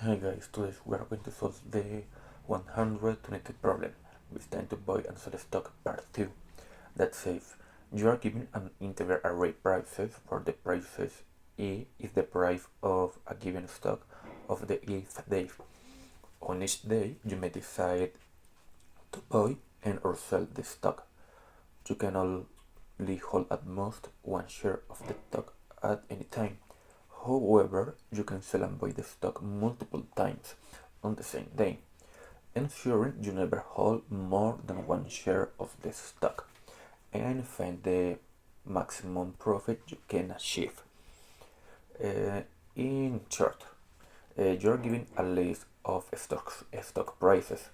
Hi guys, today we are going to solve the 120 problem with time to buy and sell stock part 2. That says you are given an integer array prices for the prices E is the price of a given stock of the 8th day. On each day you may decide to buy and or sell the stock. You can only hold at most one share of the stock at any time. However, you can sell and buy the stock multiple times on the same day, ensuring you never hold more than one share of the stock, and find the maximum profit you can achieve. In short, you are given a list of stock prices.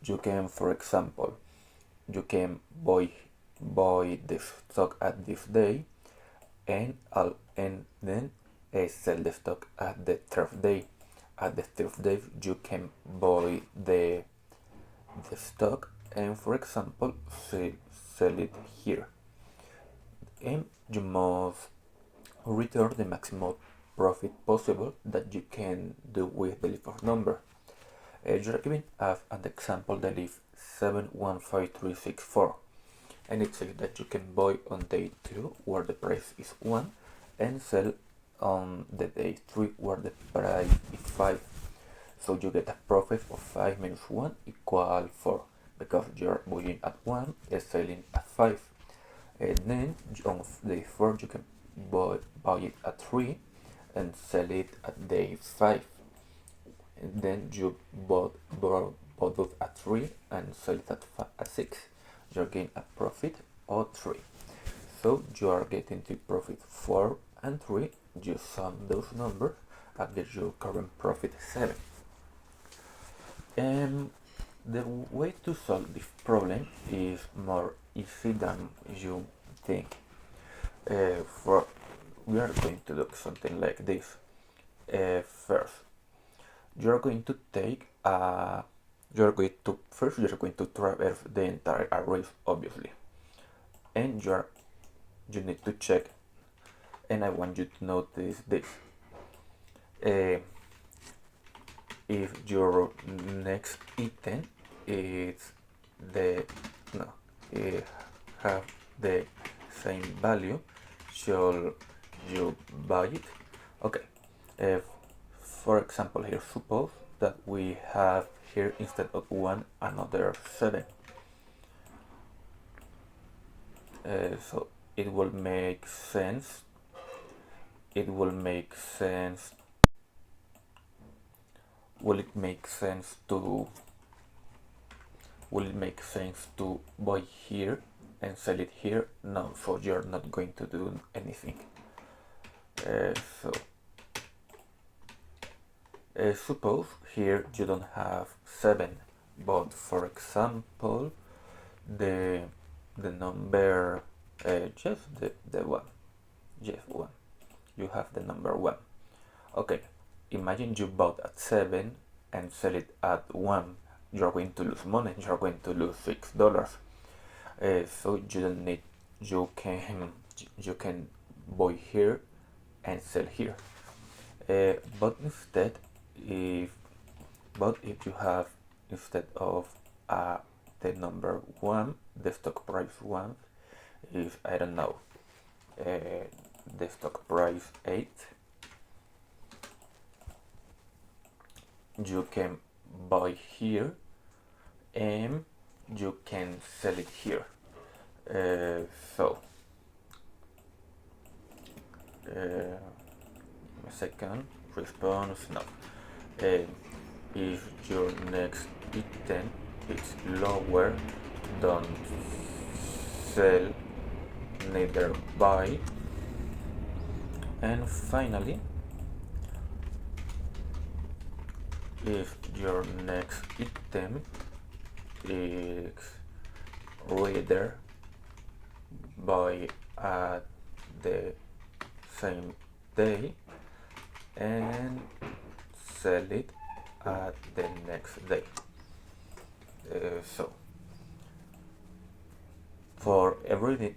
You can, for example, you can buy the stock at this day and then sell the stock at the third day. At the third day you can buy the stock and, for example, sell it here, and you must return the maximum profit possible that you can do with the list of number. You are given as an example the list 715364, and it says that you can buy on day 2 where the price is 1 and sell on the day 3 where the price is 5. So you get a profit of 5 minus 1 equal 4 because you are buying at 1 and selling at 5. And then on day 4 you can buy it at 3 and sell it at day 5. And then you bought it at 3 and sell it at 6. You're getting a profit of 3. So you are getting the profit 4 and 3. You sum those numbers and get your current profit 7. And the way to solve this problem is more easy than you think. We are going to do something like this. First, you're going to traverse the entire array, obviously, and you need to check, and I want you to notice this. If your next item is have the same value, should you buy it? Okay. For example, here suppose that we have here instead of 1 another 7. So it will make sense. Will it make sense to buy here and sell it here? No, so you're not going to do anything. Suppose here you don't have 7, but for example the number just the one, you have the number 1. Okay, imagine you bought at 7 and sell it at 1. You're going to lose money. You're going to lose $6. So you don't need. You can buy here and sell here. But if you have, instead of the number 1, the stock price 1 is, I don't know, the stock price 8, you can buy here and you can sell it here. So a second, response now. If your next item is lower, don't sell, neither buy. And finally, if your next item is rather buy at the same day and sell it at the next day. So for every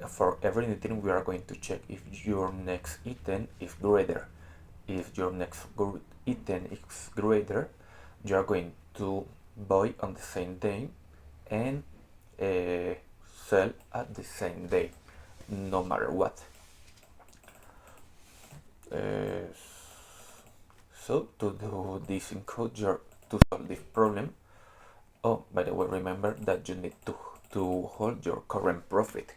item we are going to check if your next item is greater. if your next item is greater, you are going to buy on the same day and sell at the same day, no matter what. So to do this in code, to solve this problem, oh, by the way, remember that you need to hold your current profit.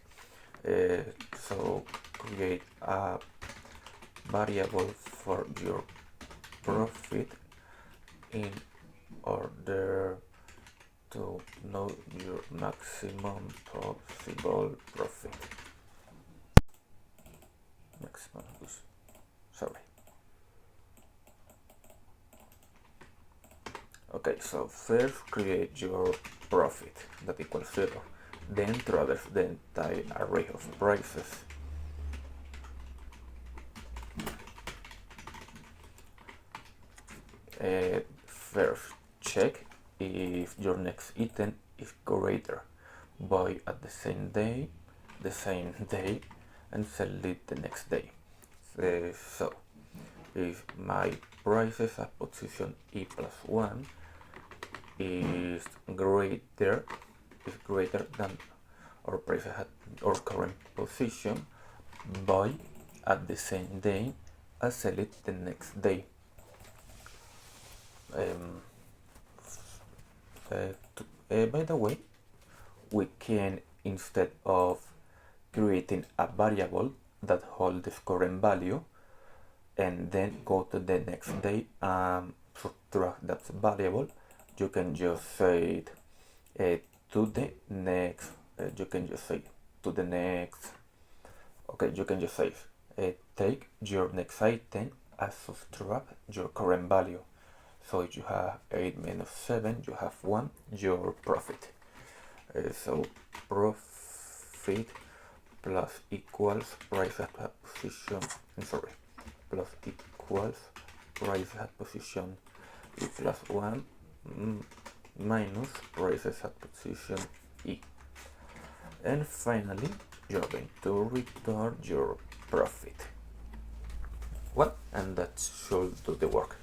So create a variable for your profit in order to know your maximum possible profit. Sorry. Okay, so first create your profit that equals 0. Then traverse the entire array of prices. First check if your next item is greater. Buy at the same day, and sell it the next day. So if my prices at position E plus 1 is greater than our prices at our current position, buy at the same day and sell it the next day. By the way, we can, instead of creating a variable that holds the current value and then go to the next day and subtract that variable, you can just say to the next, okay, you can just say take your next item and subtract your current value. So if you have 8 minus 7, you have 1, your profit. So profit plus equals price at position, plus equals price at position E plus 1 minus prices at position E. And finally, you're going to return your profit. Well, and that should do the work.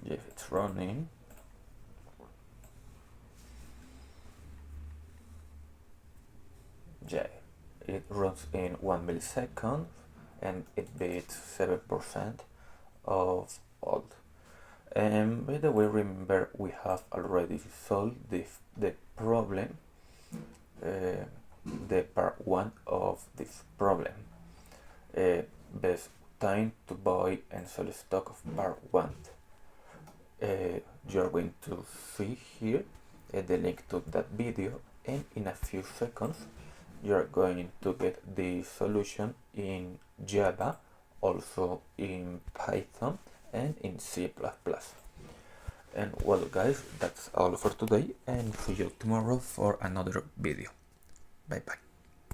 If it's running, yeah, it runs in 1 millisecond and it beats 7% of old. And by the way, remember we have already solved the problem, the part 1 of this problem. Best time to buy and sell stock of part 1. You're going to see here the link to that video, and in a few seconds you're going to get the solution in Java, also in Python and in C++. And well guys, that's all for today, and see you tomorrow for another video. Bye bye.